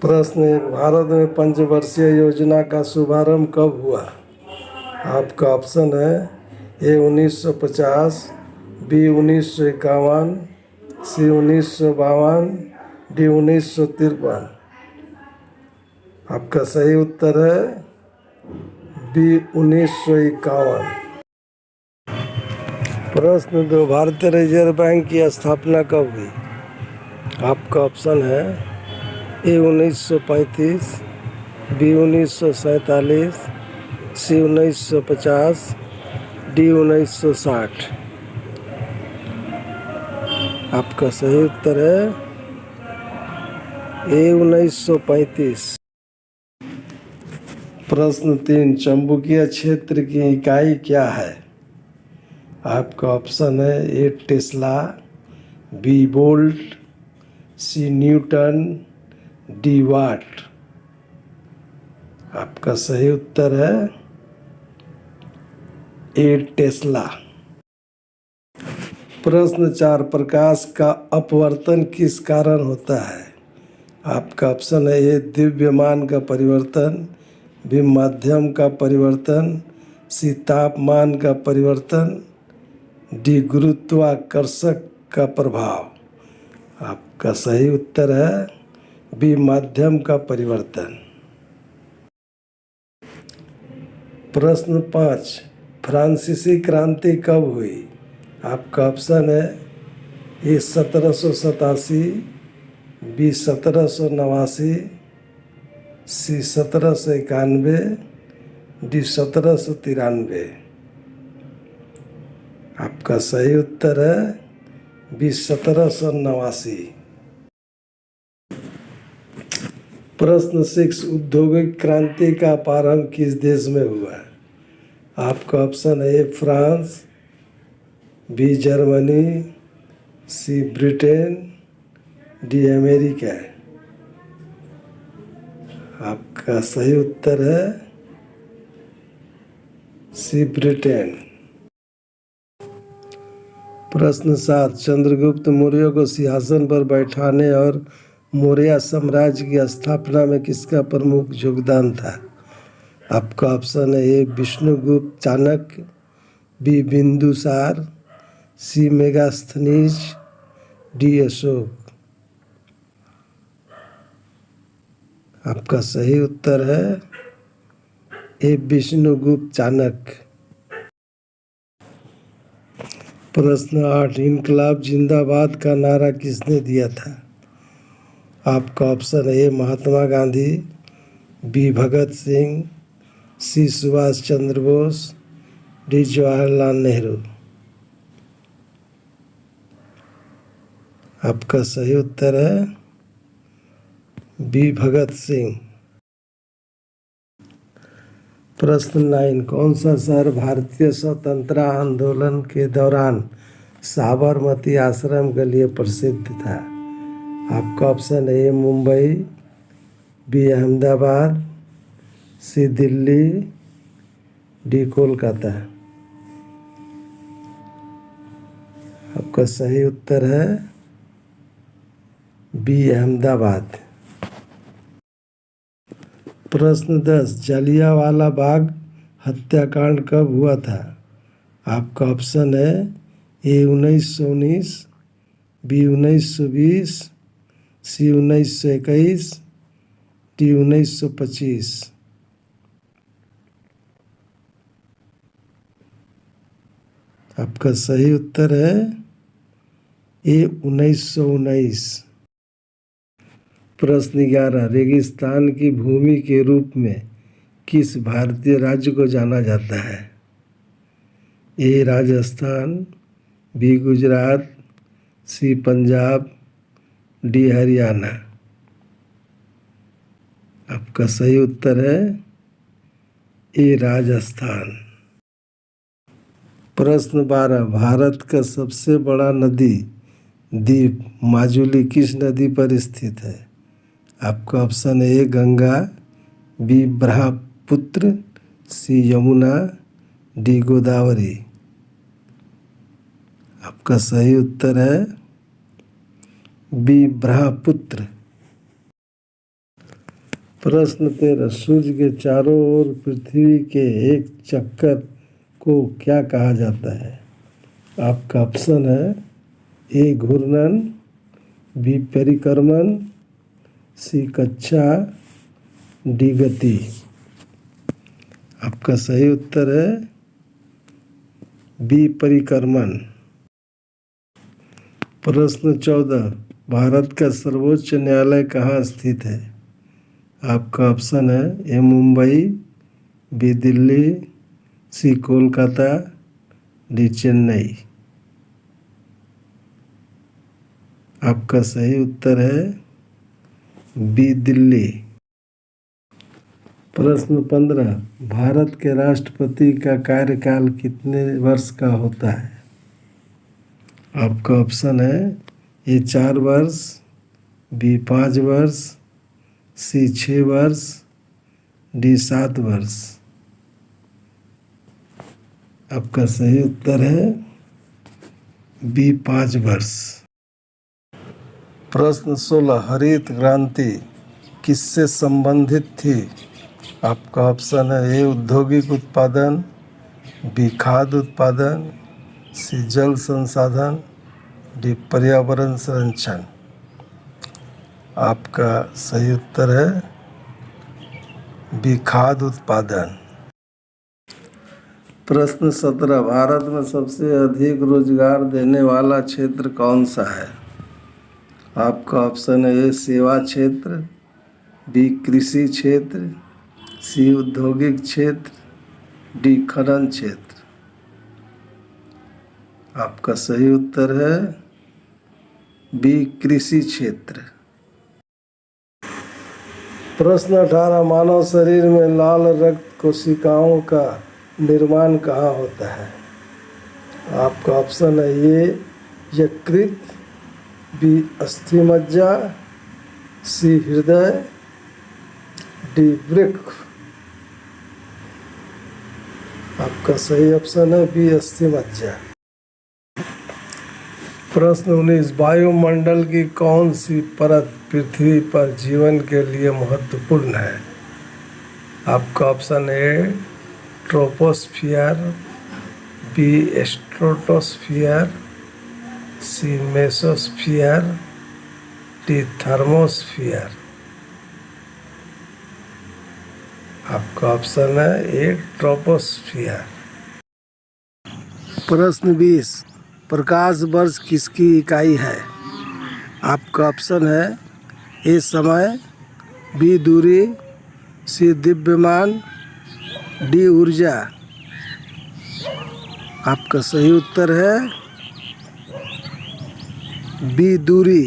प्रश्न एक, भारत में पंचवर्षीय योजना का शुभारंभ कब हुआ? आपका ऑप्शन है ए 1950, बी 1951, सी 1952, डी 1953। आपका सही उत्तर है बी 1951। प्रश्न दो, भारतीय रिजर्व बैंक की स्थापना कब हुई? आपका ऑप्शन है ए 1935, बी 1947, सी 1950, डी 1960। आपका सही उत्तर है ए 1935। प्रश्न तीन, चुंबकीय क्षेत्र की इकाई क्या है? आपका ऑप्शन है ए टेस्ला, बी वोल्ट, सी न्यूटन, डी वाट। आपका सही उत्तर है ए टेस्ला। प्रश्न चार, प्रकाश का अपवर्तन किस कारण होता है? आपका ऑप्शन है ए द्रव्यमान का परिवर्तन, बी माध्यम का परिवर्तन, सी तापमान का परिवर्तन, डी गुरुत्वाकर्षण का प्रभाव। आपका सही उत्तर है बी माध्यम का परिवर्तन। प्रश्न पाँच, फ्रांसीसी क्रांति कब हुई? आपका ऑप्शन है ए 1787, बी 1789, सी 1791, डी 1793। आपका सही उत्तर है बी 1789। प्रश्न सिक्स, औद्योगिक क्रांति का प्रारंभ किस देश में हुआ? आपका ऑप्शन है A France, B Germany, C Britain, D America. आपका सही उत्तर है सी ब्रिटेन। प्रश्न सात, चंद्रगुप्त मौर्य को सिंहासन पर बैठाने और मौर्य साम्राज्य की स्थापना में किसका प्रमुख योगदान था? आपका ऑप्शन है ए विष्णुगुप्त चाणक्य, बी बिंदुसार, सी मेगास्थनीज, डी अशोक। आपका सही उत्तर है ए विष्णुगुप्त चाणक्य। प्रश्न आठ, इनकलाब जिंदाबाद का नारा किसने दिया था? आपका ऑप्शन है ए महात्मा गांधी, बी भगत सिंह, सी सुभाष चंद्र बोस, डी जवाहरलाल नेहरू। आपका सही उत्तर है बी भगत सिंह। प्रश्न 9, कौन सा शहर भारतीय स्वतंत्रता आंदोलन के दौरान साबरमती आश्रम के लिए प्रसिद्ध था? आपका ऑप्शन है ए मुंबई, बी अहमदाबाद, सी दिल्ली, डी कोलकाता। आपका सही उत्तर है बी अहमदाबाद। प्रश्न 10, जलियांवाला बाग हत्याकांड कब हुआ था? आपका ऑप्शन है ए 1919, बी 1920, सी 1921, डी 1925। आपका सही उत्तर है ए 1919। प्रश्न 11, रेगिस्तान की भूमि के रूप में किस भारतीय राज्य को जाना जाता है? ए राजस्थान, बी गुजरात, सी पंजाब, डी हरियाणा। आपका सही उत्तर है ए राजस्थान। प्रश्न 12, भारत का सबसे बड़ा नदी द्वीप माजुली किस नदी पर स्थित है? आपका ऑप्शन है ए गंगा, बी ब्रह्मपुत्र, सी यमुना, डी गोदावरी। आपका सही उत्तर है बी ब्रह्मपुत्र। प्रश्न 13, सूर्य के चारों ओर पृथ्वी के एक चक्कर को क्या कहा जाता है? आपका ऑप्शन है ए घूर्णन, बी परिक्रमण, सी कक्षा, डी गति। आपका सही उत्तर है बी परिक्रमण। प्रश्न 14, भारत का सर्वोच्च न्यायालय कहाँ स्थित है? आपका ऑप्शन है ए मुंबई, बी दिल्ली, सी कोलकाता, डी चेन्नई। आपका सही उत्तर है बी दिल्ली। प्रश्न 15, भारत के राष्ट्रपति का कार्यकाल कितने वर्ष का होता है? आपका ऑप्शन है ए 4 वर्ष, बी 5 वर्ष, सी 6 वर्ष, डी 7 वर्ष। आपका सही उत्तर है बी 5 वर्ष। प्रश्न 16, हरित क्रांति किससे संबंधित थी? आपका ऑप्शन है ए औद्योगिक उत्पादन, बी खाद्य उत्पादन, सी जल संसाधन, डी पर्यावरण संरक्षण। आपका सही उत्तर है बी खाद्य उत्पादन। प्रश्न 17, भारत में सबसे अधिक रोजगार देने वाला क्षेत्र कौन सा है? आपका ऑप्शन है ए सेवा क्षेत्र, बी कृषि क्षेत्र, सी औद्योगिक क्षेत्र, डी खनन क्षेत्र। आपका सही उत्तर है बी कृषि क्षेत्र। प्रश्न 18, मानव शरीर में लाल रक्त कोशिकाओं का निर्माण कहाँ होता है? आपका ऑप्शन है ए यकृत, बी अस्थि मज्जा, सी हृदय, डी वृक्क। आपका सही ऑप्शन है बी अस्थि मज्जा। प्रश्न 19, वायुमंडल की कौन सी परत पृथ्वी पर जीवन के लिए महत्वपूर्ण है? आपका option A troposphere, B stratosphere, C mesosphere, D thermosphere. आपका ऑप्शन है ए ट्रोपोस्फियर। प्रश्न 20, प्रकाश वर्ष किसकी इकाई है? आपका ऑप्शन है ए समय, बी दूरी, सी दिव्यमान, डी ऊर्जा। आपका सही उत्तर है बी दूरी।